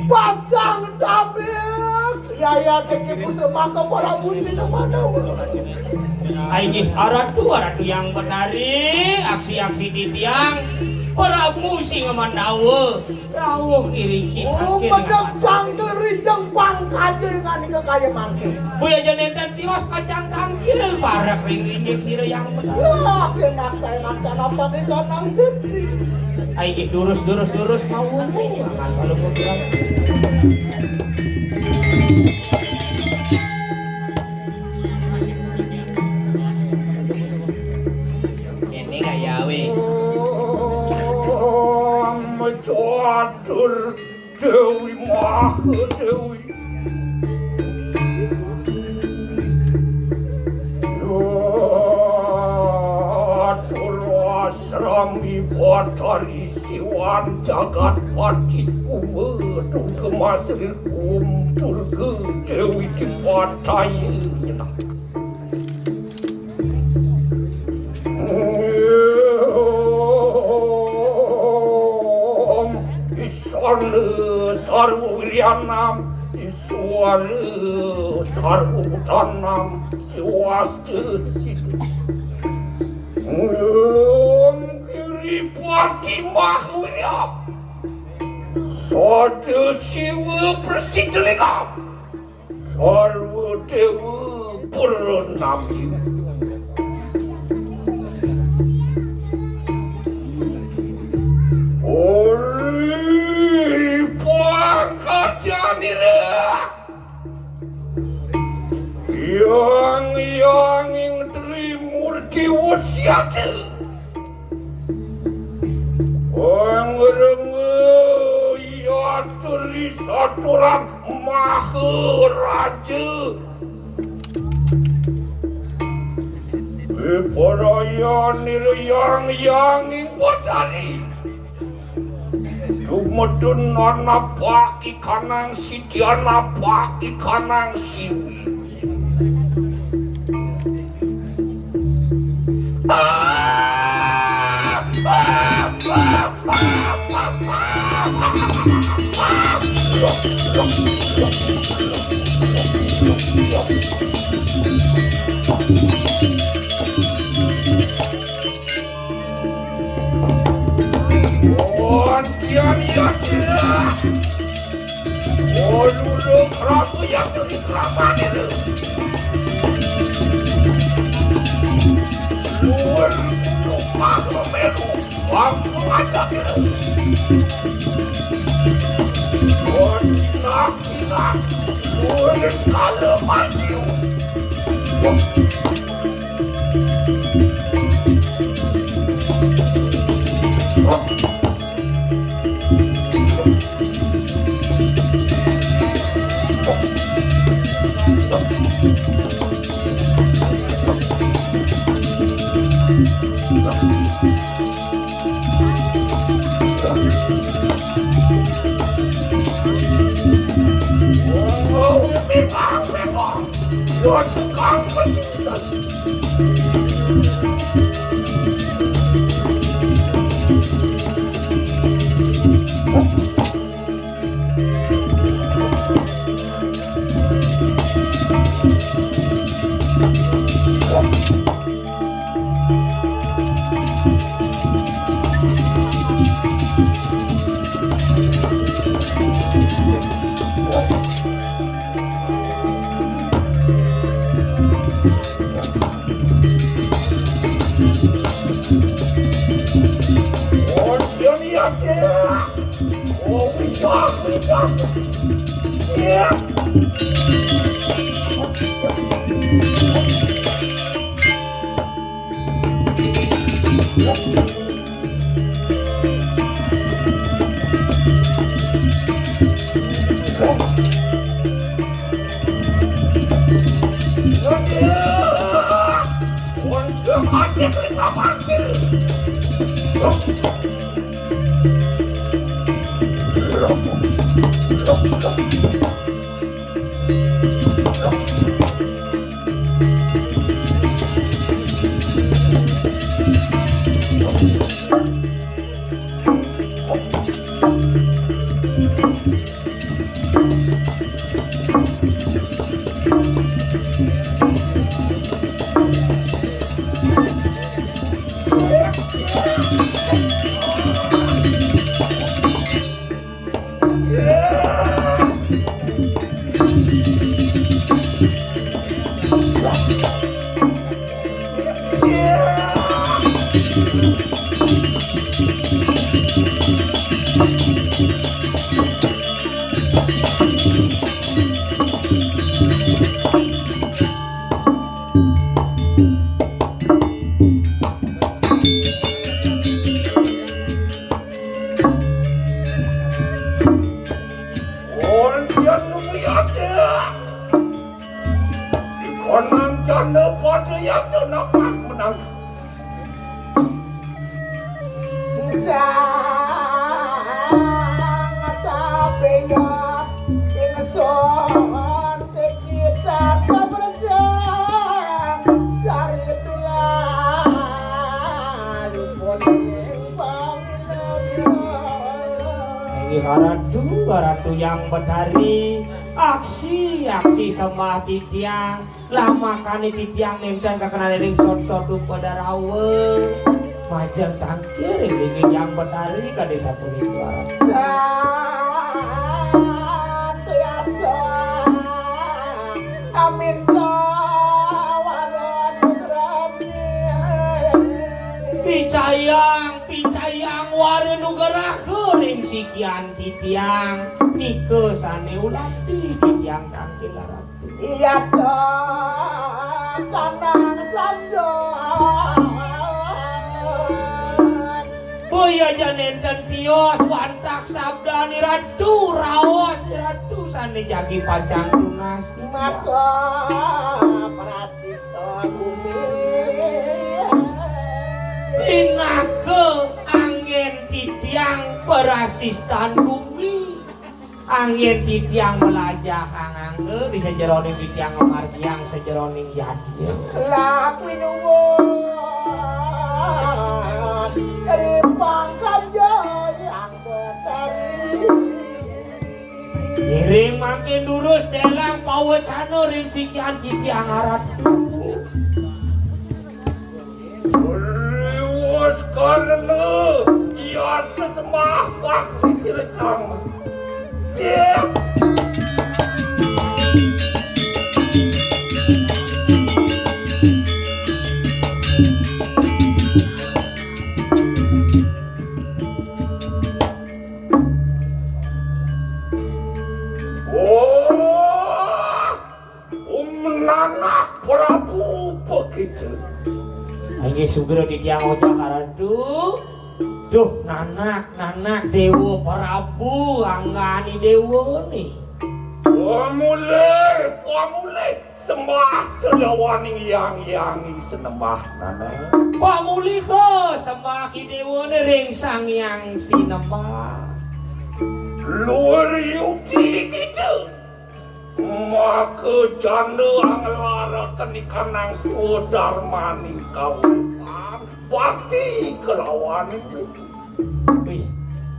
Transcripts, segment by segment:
Pasang tabik yaya kekipu semaka para busi mana Aini aratu yang menari aksi-aksi di tiang para musi ngemandawa rawuh kiri medek tangkel rijeng pangkade ngani ke kaya mangke buya janenten tios pacang tangkil para ring-ringgik sira yang menari lah kenak kaya makan apa ke kanang sedih Aini durus mau kan kalau mau bilang ini kayak weh Mencatur Dewi Maha Dewi Atur asrami batari siwan jagat patit umetung kemasri turga Dewi dipatai Sarwu Wiryanam Iswara Sarwu Tanam Siwastu Kiri Pati Mahwirya Sada Siwa Prasidelinga Sarwu Dewa Purnami yang Trimurti Wasyati Angrenga ya Trisaturam Maharaja Beparayan yang Batari Tumedun anak ikanang sidi anak ikanang siwi Lulu kerapu yang jadi kerapan itu lupa melu waktu ngajak itu kina luar kalau maju iya tuh nampak menang. Sangat tapi ya ingson kita keberjang sari tulah lupon yang Ini haratu yang betari aksi sembah titiang lama kan titiang nenten kekenal ring sot-sot pada rawe majang tangkir ring yang betari ke desa Punituara dan biasa amin tawaran picayang wari nugara kering sikian titiang nike sane ulah di titiang tangkil laratu iya dong kanang sandong boya janenten tios wantak sabda ni ratu raos ratu sane jagi pacang tunas maka prastisto bumi inake angin titiang perasistan bumi angin titiang melajah angangge di sejeroning titiang margiang sejeroning yadnya lakuin uwon dari pangkat yang betari Iring makin durus dalam pawacana ring sikian titiang aratu Riwas karena ia tersembah bakti siresang Cik Menanah Prabu begitu Ayo sugera titiang ojak aratu duh nanak dewa Prabu anggani dewa nih Pamulih sembah telawaning yang senembah nana pamulih ke sembah ki dewa nih ring sang yang sinembah luar yuti gitu maka janda anglara kenikanang sodar maning kawipan bakti kelawan wih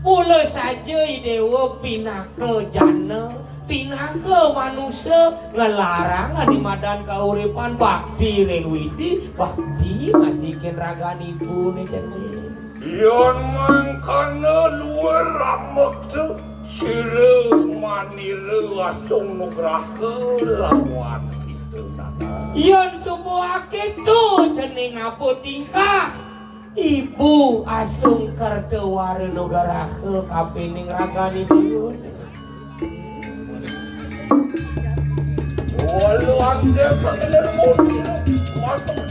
mulai saja dewa pinah ke jana pinah ke manusia ngelarang di madan kauripan bakti relwidi bakti masih kenragan ibu nih jenis yang mangkana luar ramek tu sire manire asung nugrah kelawan itu nana yon sebuah itu jening apa tingkah ibu asung kertewara negara ke kapining ragani diun walau anda kenal mobil mantap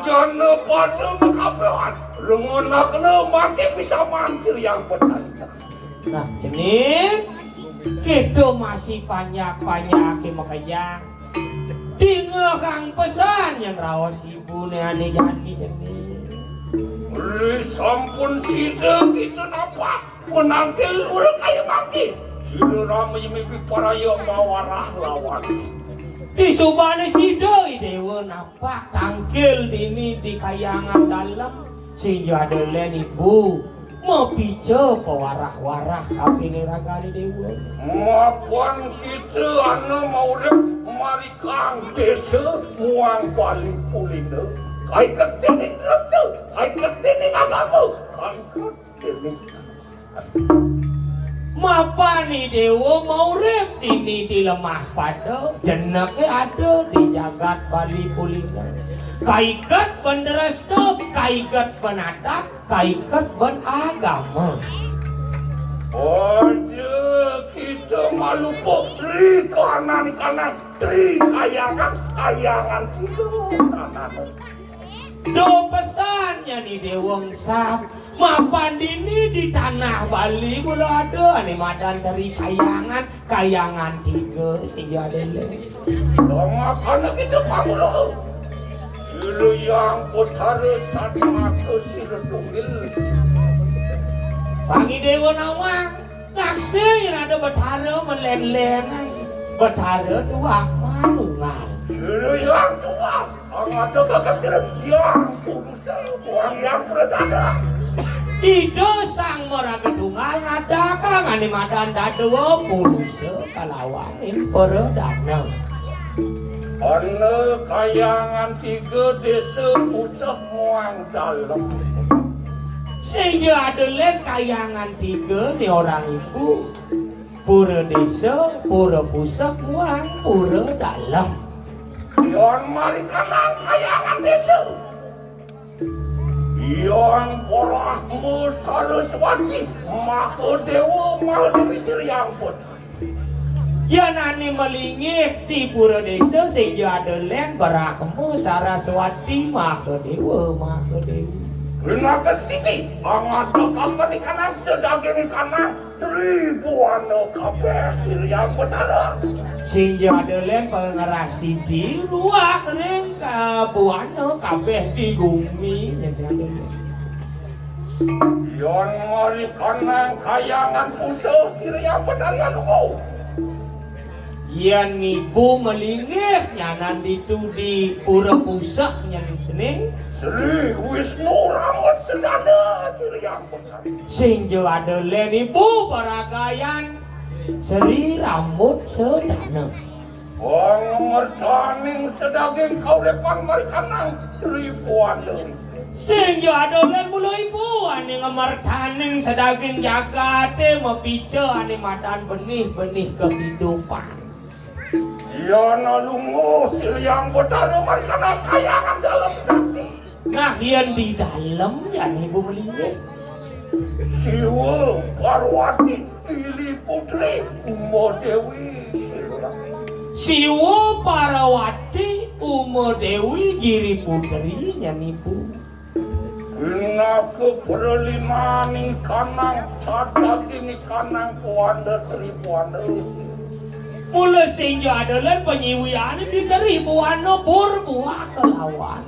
jana pada makabehan rengona kena makin bisa mansir yang benar nah jenis kita masih banyak ke makajang tinggal kang pesan yang rawas ibu nih aneh janji jenis sampun sida itu napa menangkil udah kayak maki sida ramai mimpi para yang mawarah lawan di subane sido dewa napak tangkil dini di kayangan dalam sehingga ada len ibu mau pice pewarah-warah tapi ini ragani dewa mapan kita anu mau dek marikang desa muang balik pulindo kai ketini tu kai ketini agama kai ketini mapani dewa mau rep ini di lemah pada jenaknya ada di jagat Bali Pulingan Kaiket ben restu, kaiket ben adat, kaiket ben agama. Aja kita malupo tri kanan tri kayangan tidur kanan. Do pesannya nih dewang sap mapan dini di tanah Bali mula ada nih madan dari kayangan tiga sejadele. Lama karena kita pamulu silu yang putara sama ke silu tunggil. Pangi dewa nawang naksir yang ada betara melen-len betara dua manungan. Silu yang tua ada kakak silu yang pulusa uang yang berdada. Ide sang meraga tunggal ada kang ane madan dadwa pulusa kalawanin peredana. Ana kayangan tiga desa pucah muang dalam. Sehingga ada lain kayangan tiga nih orang ibu pura desa, pura pusat, muang, pura dalam. Yon mari kanang kayangan desa. Yon porahmu Saraswati Mahadewa Mahadewi Siryang Putra. Ya nani melingih di pura desa sehingga ada lain berahmu Saraswati Mahadewa Mahadewi. Kena kesiti, angat kakak di kanan sedaging kanan ribuan kabeh Siryang Putra. Sehingga ada lain pengeras di ruang ring kabuana kabeh di bumi yang ada. Yon mari kanang kayangan puso Siryang Putra lumo. Yan ibu melingih nyanan itu di pura pusat nyan tening Sri Wisnu Ramot Sedana Siryang Putra. sehingga ada lain ibu baragayan Sri Rambut Sedana. Wong mertaning sedaging kau depan mari kanang ribuan deui. Sehingga ada lain mula ibu ane ngemartaning sedaging jagate mepica ane madan benih-benih kehidupan. Yana lungo Siryang Putra mari kanang kayangan dalam sakti. Nah yang di dalam yan ibu melingih Siwa Parwati Pilih Putri Uma Dewi Siryang. Siwa Parawati Uma Dewi Giri Putri nyan ibu. Kena keperlimani kanang sadaging kanang puanda tripuanda. Mula sehingga adalah penyiwian di ribuan berbuah kelawan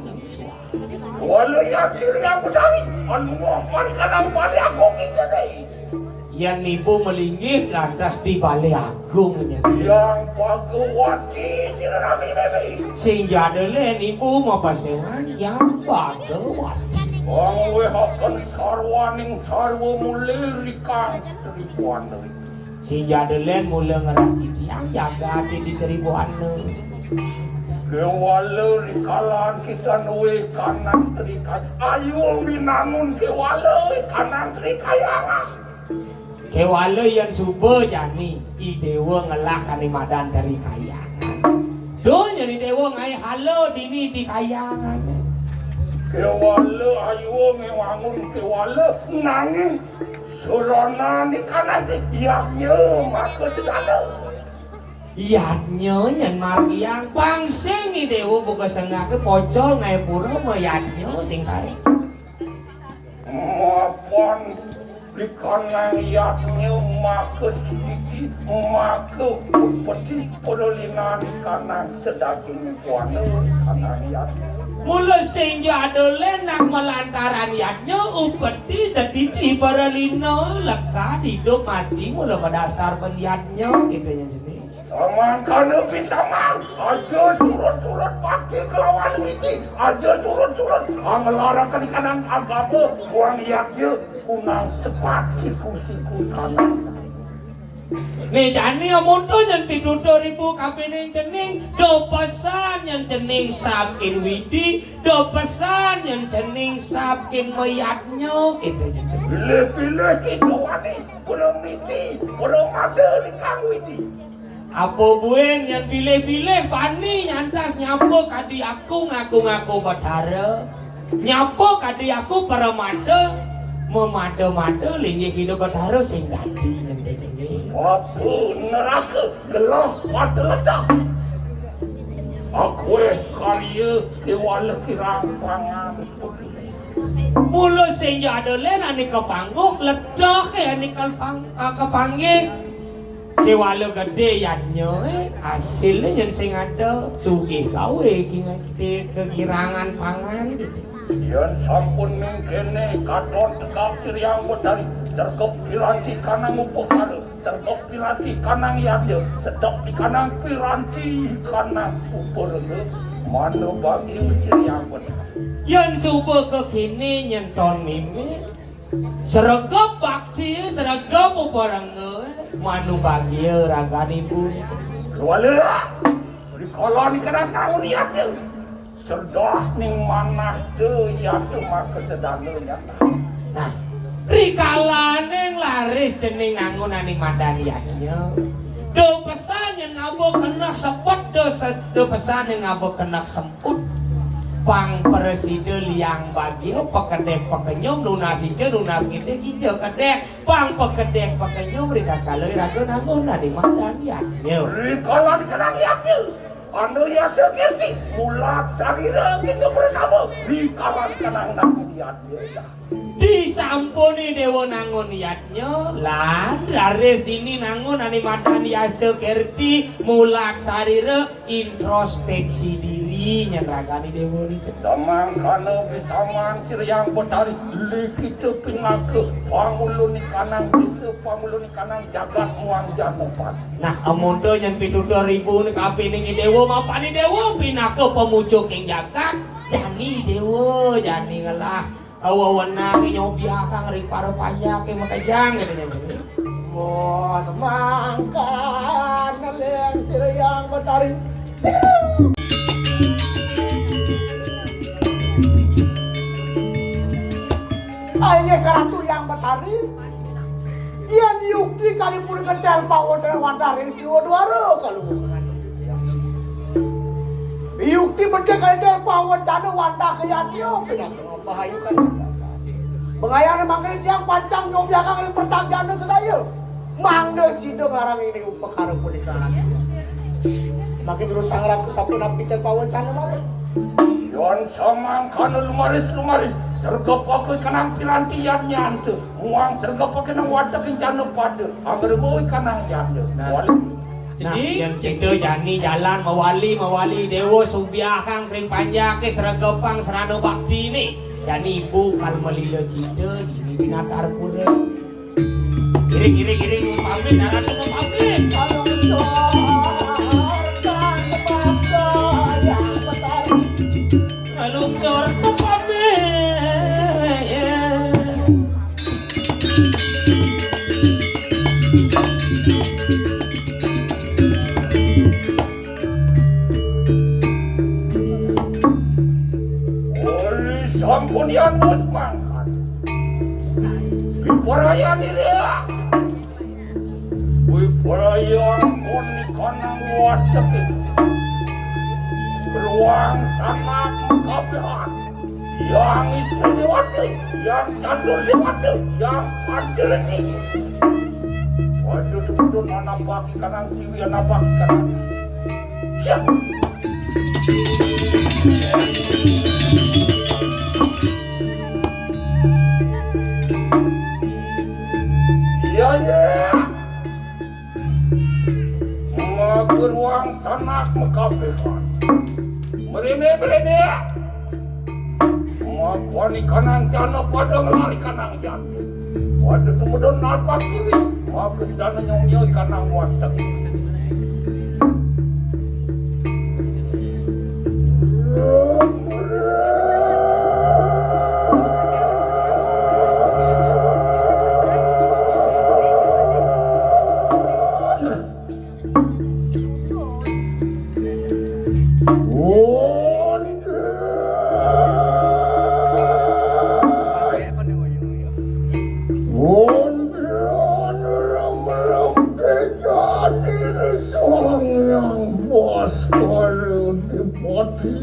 Walau yang Siryang Putra anu mari kanang bali agung ini. yang ibu melingih lantas di Balai Agung Yang Bhagawati Siranami Dewi. sehingga adalah ibu mapasewan yang Bhagawati. Ang wehakan sarwaning sarwa mulirikang tripuan. Sehingga adalah mula ngerasi tiang jaga di ribuan. Kewala rikalan kita nuwe kanang trikai. Ayo minangun kewala kanang trikayangan. Kewala yang subuh jani i dewa ngelak kani madan dari kayangan. Donya ni dewa ngai halo dini di kayangan. Kewala ayo ngewangun kewala nanging surana ni kanang yaknya maka sedana. Yatnya nyan margiang pangsing i dewa buka sengah ke pocol ngai pura mayatnya sing kare. Mapan di kanang yaknya maka sedikit maka upeti perlinan kanang sedaging puana kanang yaknya. Mula sehingga ada nak melantaran yatnya upeti sedikit perlino leka hidup mati mula berdasar penyatnya gitu yang jenis. Samang kana bisa mang, aja surut-surut bakti kelawan witi, aja surut-surut ngelarang kan kanang agama, buang yaknya kunang sepat siku-siku kanang. Nih jani amonto yang pidu 2000 kapining cening, do pesan yang cening sakin widi, do pesan yang cening sakin mayatnya gitu yang jenis. Pilih-pilih gitu wani, belum miti, belum ada di kang witi. Apa buen yang bilih-bilih pani nyantas nyapa kadi aku ngaku-ngaku Bathara. Nyapa kadi aku Paramada. Memada-mada linggih hidup Bathara sing dadi ngendeng-ngendeng. Apa neraka gelah pada ledak. Aku karya kewala kirang pangan. Mula sing ada len ani kepangguk ledak ani kepanggik. Kewala gede yannya hasilnya yang sing ada sugih gawe kita kekirangan pangan gitu. Yan sampun mengkene katon tekap Siriang Badari sergap piranti kanang upakara sergap piranti kanang yadya sedap di kanang piranti kanang uparaga mana bagi Siriang Badari Yan subuh kekini nyenton mimi sergap bakti sergap uparanga manu bagia ragani pun wala di koloni kanang tahun yadya sedah ning manah tu yadya maka sedangnya. Nah rikalaneng laris jening nangunani madaniannya do pesan yang ngabo kena sepet do pesan yang ngabo kena semput pang presiden liang bagio pekedek pekenyum lunasi ke lunas gede hijau kedek pang pekedek pekenyum rika kaloi ragu nangunani madaniannya rikalan kanang yadya anu ya sekirti mulat sarira gitu bersama rikalan kanang nangun yadya disampuni dewa nangun niatnya lah daris dini nangun ani madani asa kerti mulak sarira introspeksi diri nyenragani dewa samang kana bisamang Siriang Badari likita pinaka panguluni kanang bisa panguluni kanang jagat muang janopan. Nah amunto yang pitudo ribu ni kapiningi dewa mapani dewa pinaka pemucuk yang jagat jani dewa jani ngalah awawan naki nyobi akang ring para pajak yang makajang gitu. Wah semangkan naleng Siriang Badari. Ini karatu yang Badari. Ian yukti kali pun kental pawo dengan Wandari siwa duara kalau bukan. Yukti benda kental pawo jana Wanda kayaknya pindah tengah bahayu kan. Bengayang mangkene tiang pancang nyobi akang pertanggana sedaya. Mangde sida ngarang ini upakara pernikahan. Makin terus sangrang ke sapuna pitan pawancana mawon. Yon samang kana lumaris serga pakai kanang piranti yan nyante muang serga pakai nang wadak yang jana pada anggar moy kanang yande. Nah, yang cekdo jani jalan mawali dewa sumbiakang ring panjake seragapang serano bakti ini. Jani ibu kal melilo cita di binatar pura. Giring pamit darat pamit. Kalau sorkan sepaka yang Badari. Lungsor pamit. Sampun yang bos mangkat Wiparayan dia Wiparayan koni kanang wadak Beruang sanak mengkabihan Yang istimewati Yang candul lewati Yang adresi Waduh tuh mana bagi kanang siwi Mana bagi kanang siwi Siap ya Mageruang sanak mekabehan Merene Mapani kanang jana pada ngelari kanang jati Waduh tumudon napak siwi Magus dana nyong kanang watak Oh sekali dipoti.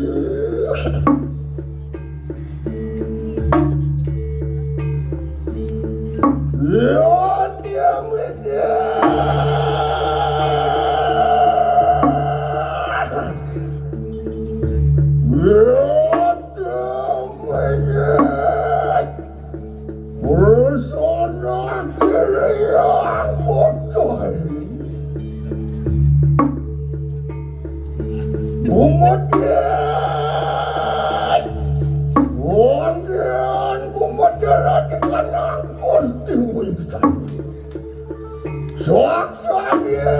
Ya, diam aja. Ya, diam aja. Bersana kiri yang bocor. Kemudian, kemudian dengan angkut diwujudkan. Saksanya.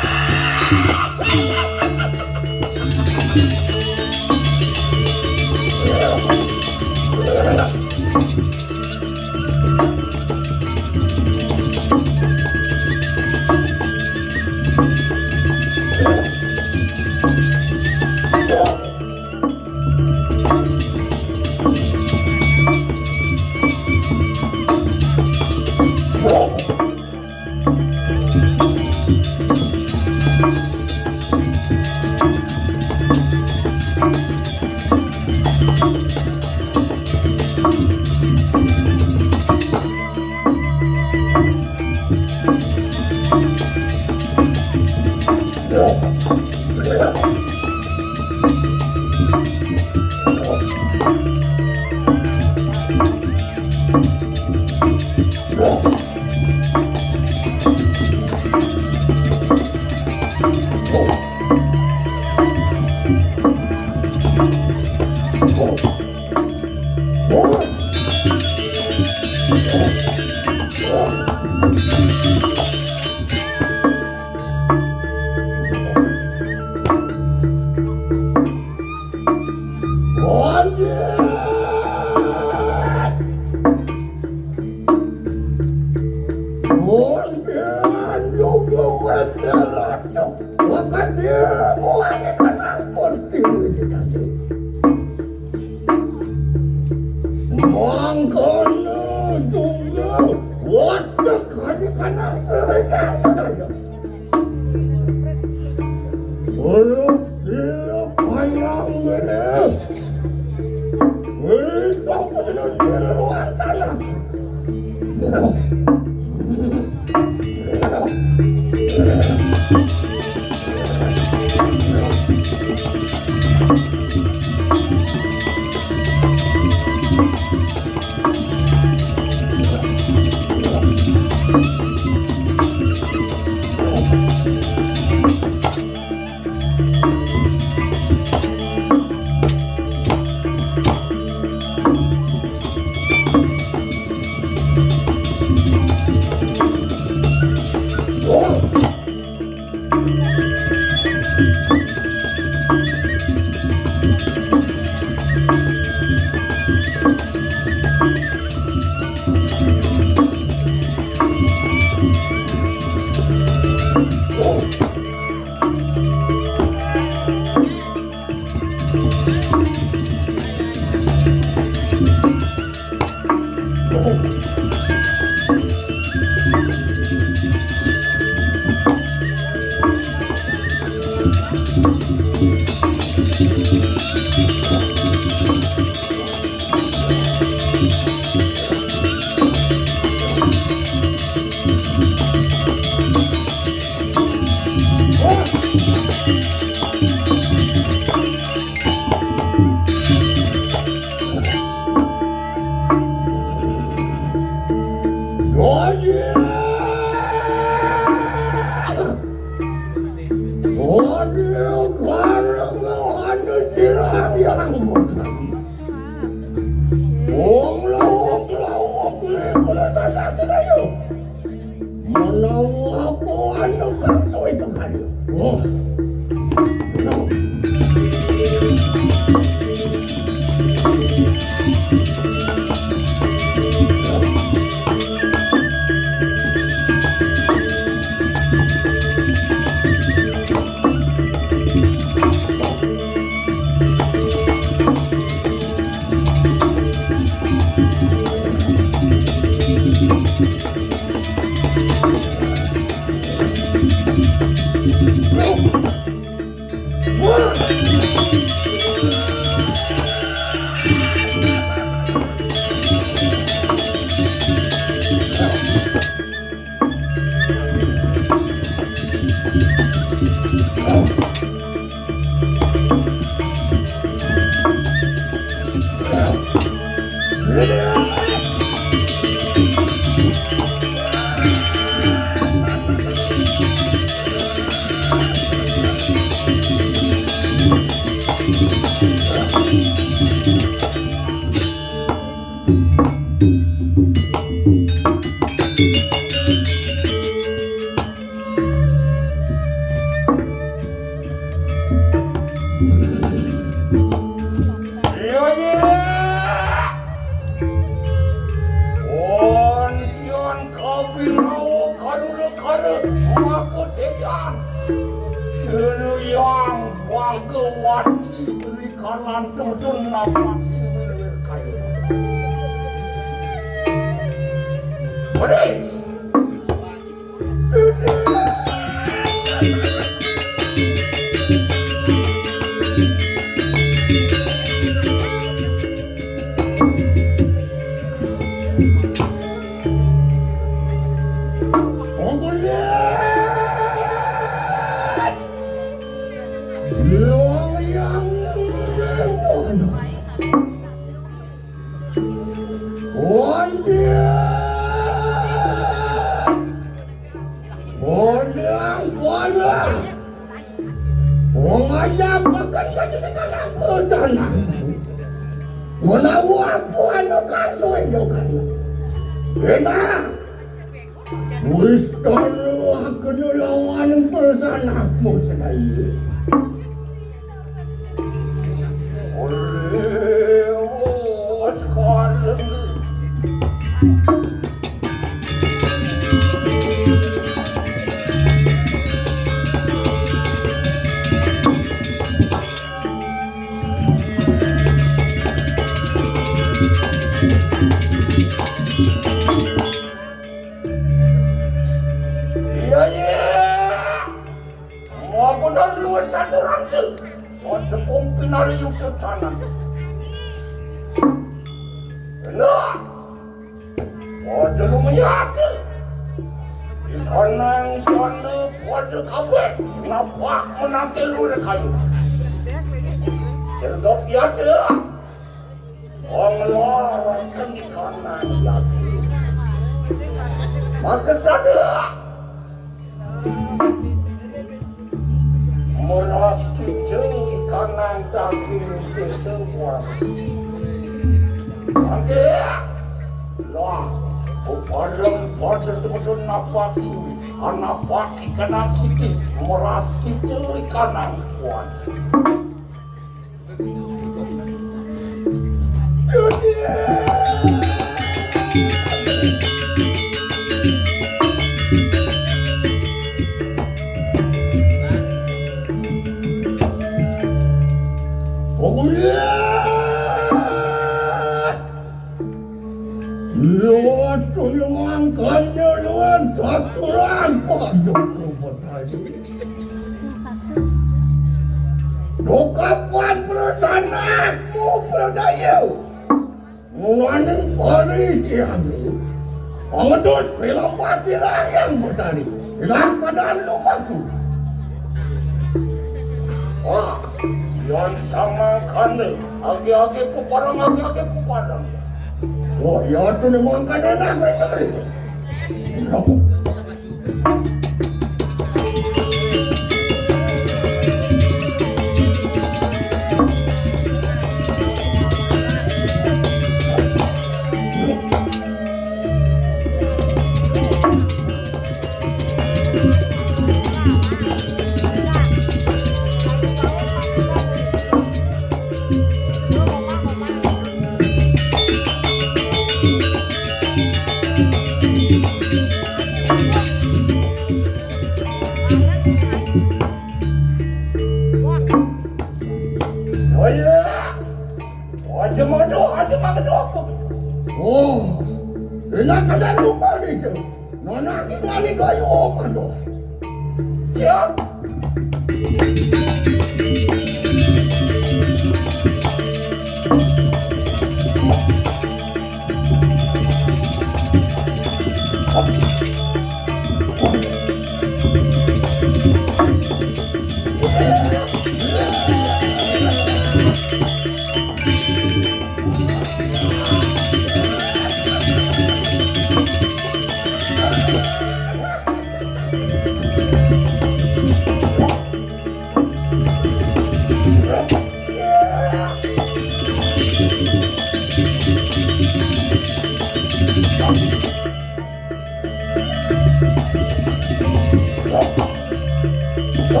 Ya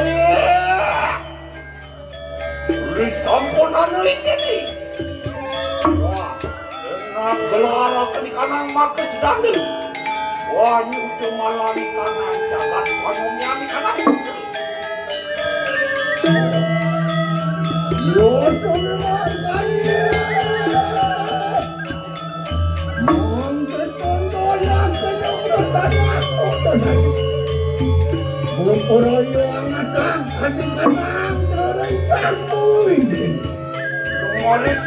ya. Risampun anu ini. Wah, dengan gelara kanang makes dandel. Wah, nyucu malani kanang jabat panomiami kanang itu. Yo, tolong kalian. Berporoyo angatang kadang-kadang terencangmu ini. Lumaris.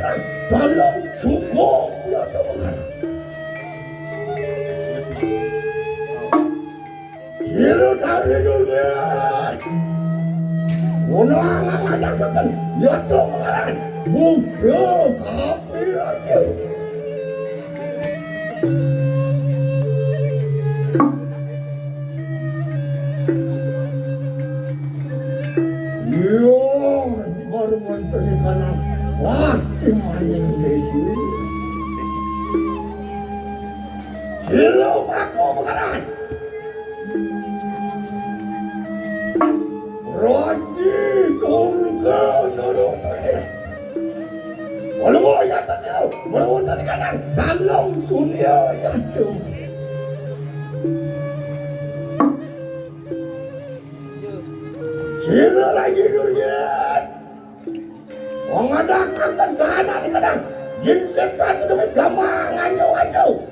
kadang dalam cukup ya teman. Sila dari dunia. Unang ang adagakan ya teman. Buka kapi aja. Kanan pasti maning desi. Silo aku bakaran. Raji tunggu dorong ini. Walau mau ya atas silo, walau dari kanan dalam dunia ya cum. Silo lagi dunia. Mengadakan sana di kadang jinsekan ke demi gamang anyo-anyo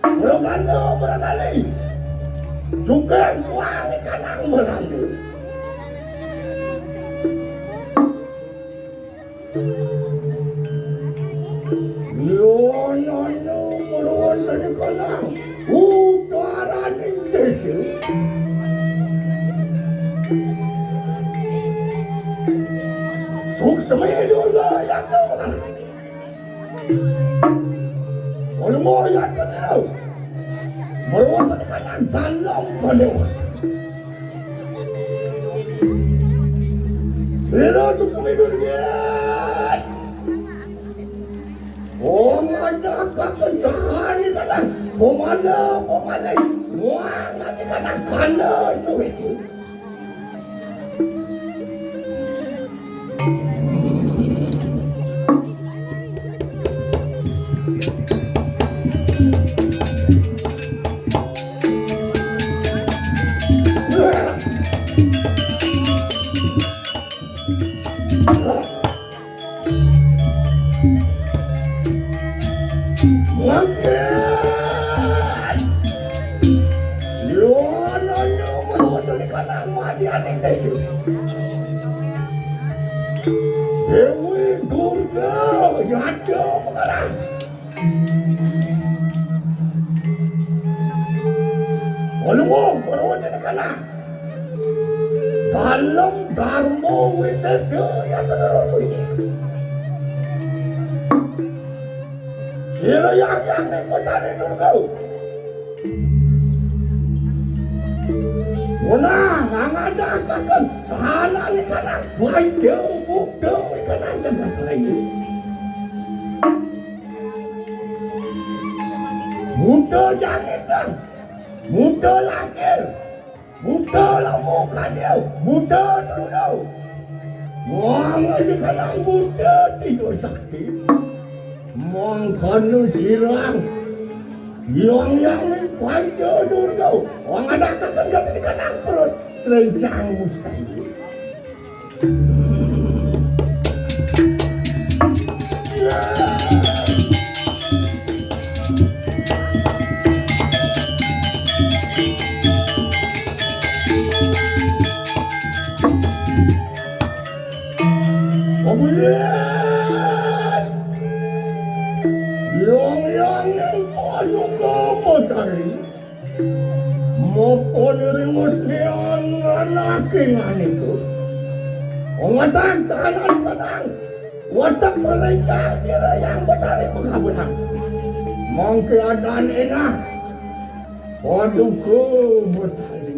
berganda berkali juga uang di kanang berganda yonono berganda di kanang utara di desa semua juga yang tahu kan? Kalau mau yang tahu, merawat kanan dalam kadewan. Bila semua dunia, ada kakak sehari kanan, pemalai, muang nanti kanan sewetu. Dewi Durga Yada mengarang. Walau merawat anak-anak dalam dharma wisesa yang terus ini. Sila yang mencari Durga. Unang ang adagakan sana ni kanan baca buka ni kanan jangan lagi. Muda jangan, muda langir, muda lamuka dia, muda terudau. Muang aja kanan muda tidur sakti, muang kanu silang. Yang ni baca Durga, orang adagakan kata di kanan perut rencang mustahil. Kemudian yang paling kematari maupun rimusnian laki-laki itu ongatan sana tenang watak merencang sira yang betari menghabunan mengkeadaan enak paduku betari.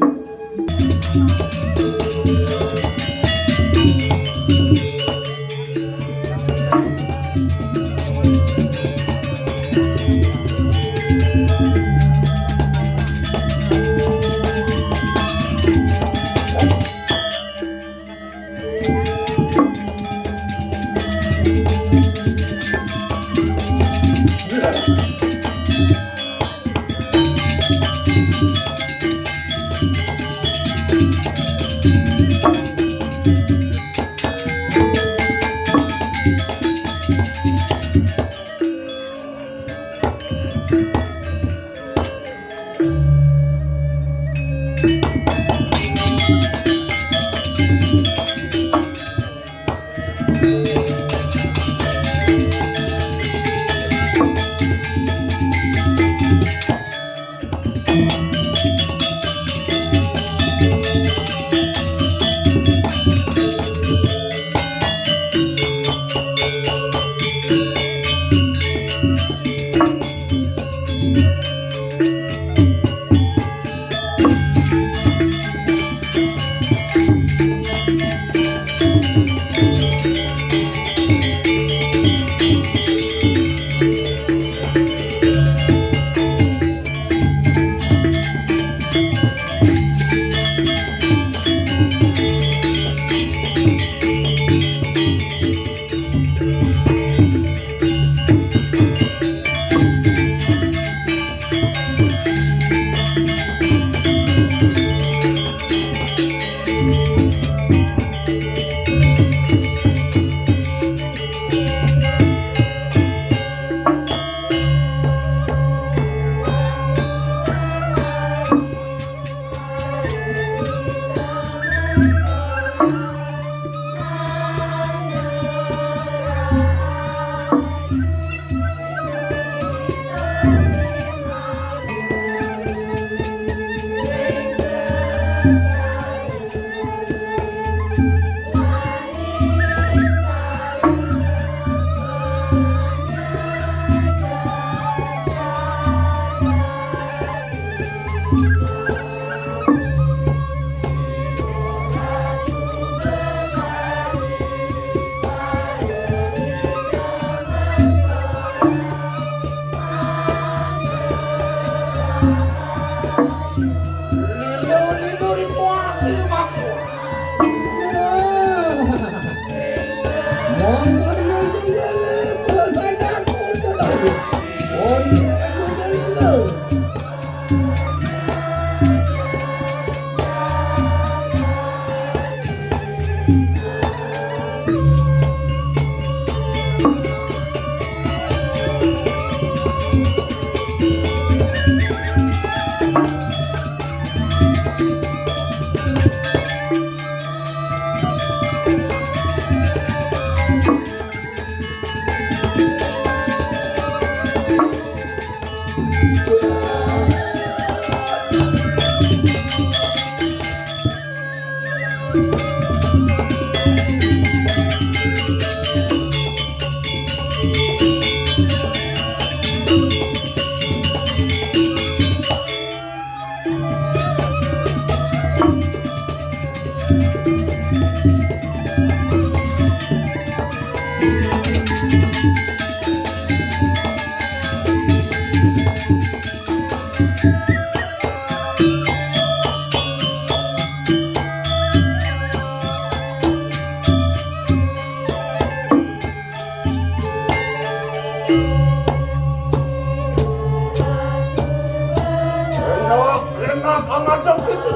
Enak amat gitu.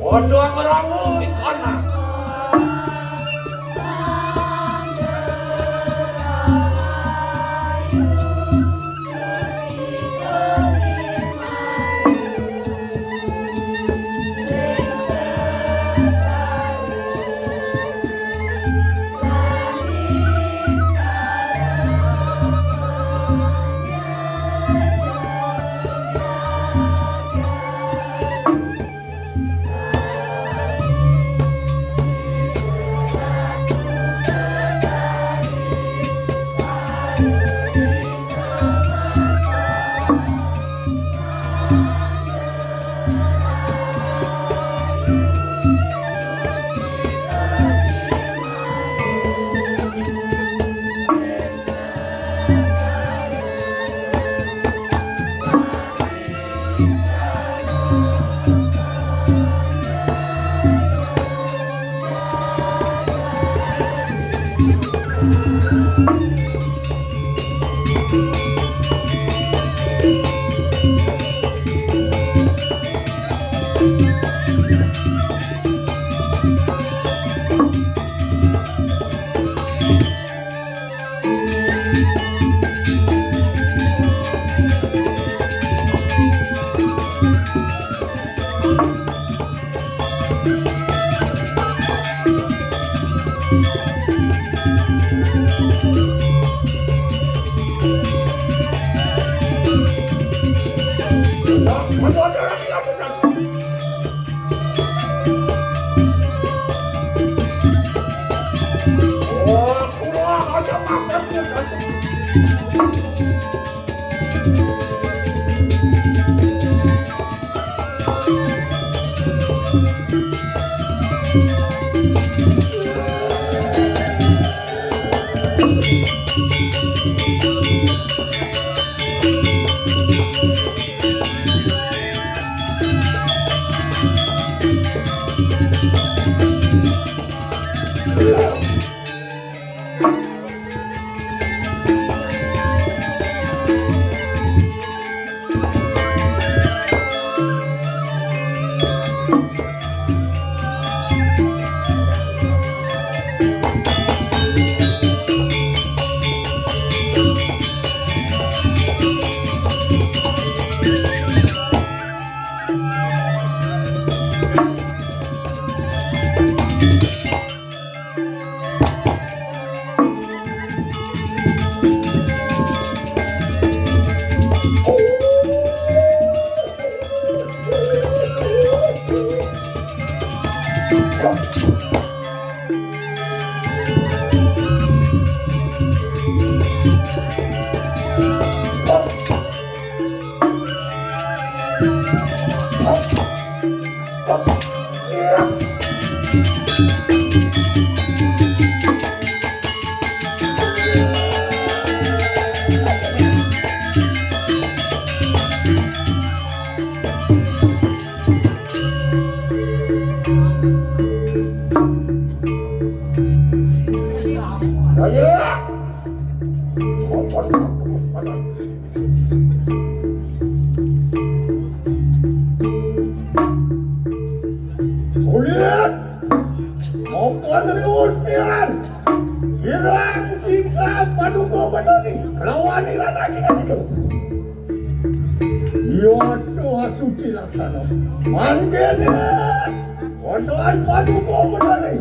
Ojo ngeramu ikana. Kulit, maupun riusnian, hirang siksa padugo badani, kelawani lagi kan itu. Yoto asuci laksana, manggene, waduan padugo badani.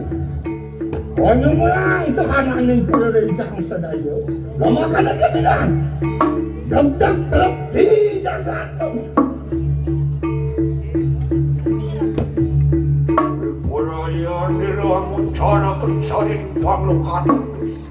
Wanyumang sekanan perencang sedaya, lamakan kesidaan, dagdag lebih jagat seni. Purayan Bilang mencana kencarin panglung atas.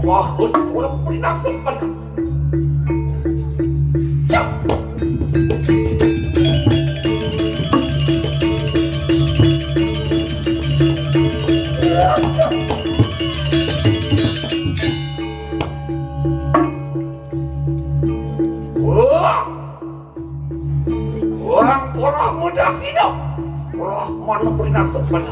Harus orang berinak sempat. Orang porah muda sini, porah mana berinak sempat.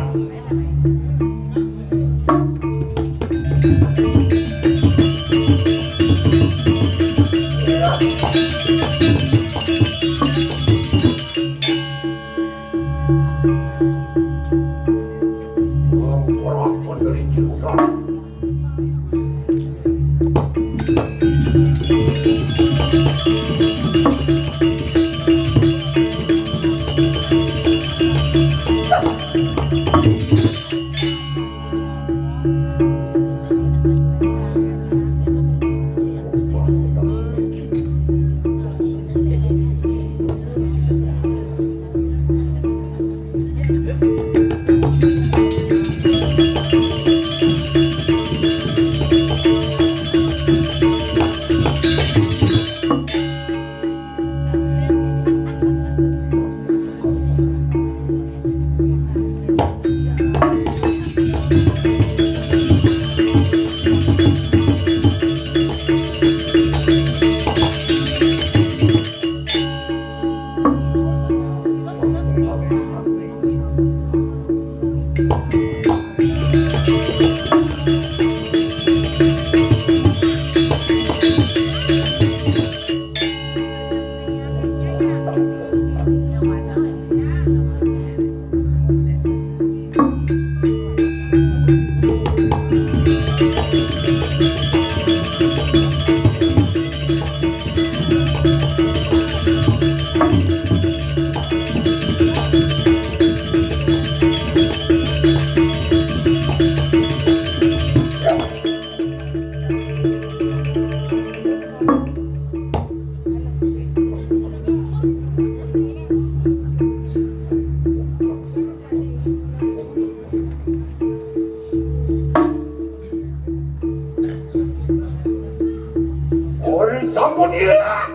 sampun iya.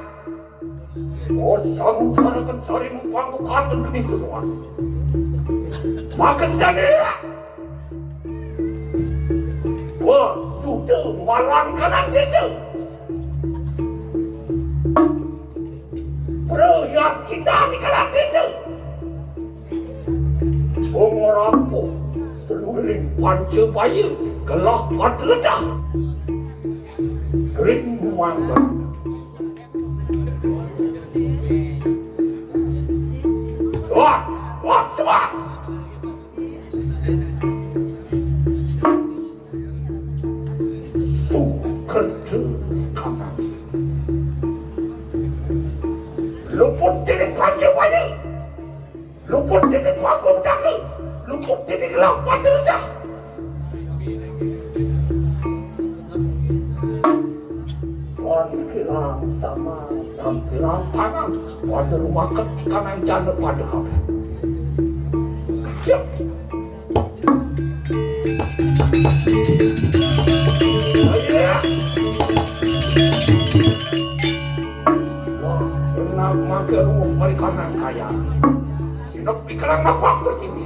Sampun carakan sari mempangku kanton kini semua. Maka sedang iya. Sudah malang kanan desa. Berhias cinta di kanan desa. Pengerapu seluruh panca bayu gelah kadledah. Kering mangga. Semua. Kanan. Luput dari panca bayu. Luput dari panggung jaga. Luput dari gelang pada dah. Kilang sama kilang pangan pada rumah kanan janda pada kau. Siap. Ayo. Wah, enak makan rumah pada kanan kaya. Sinok pikiran apa bersini?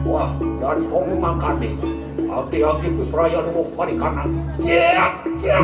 Wah, dan kau makan nih. Hati-hati putraya lumuk pada kanan. Siap, siap.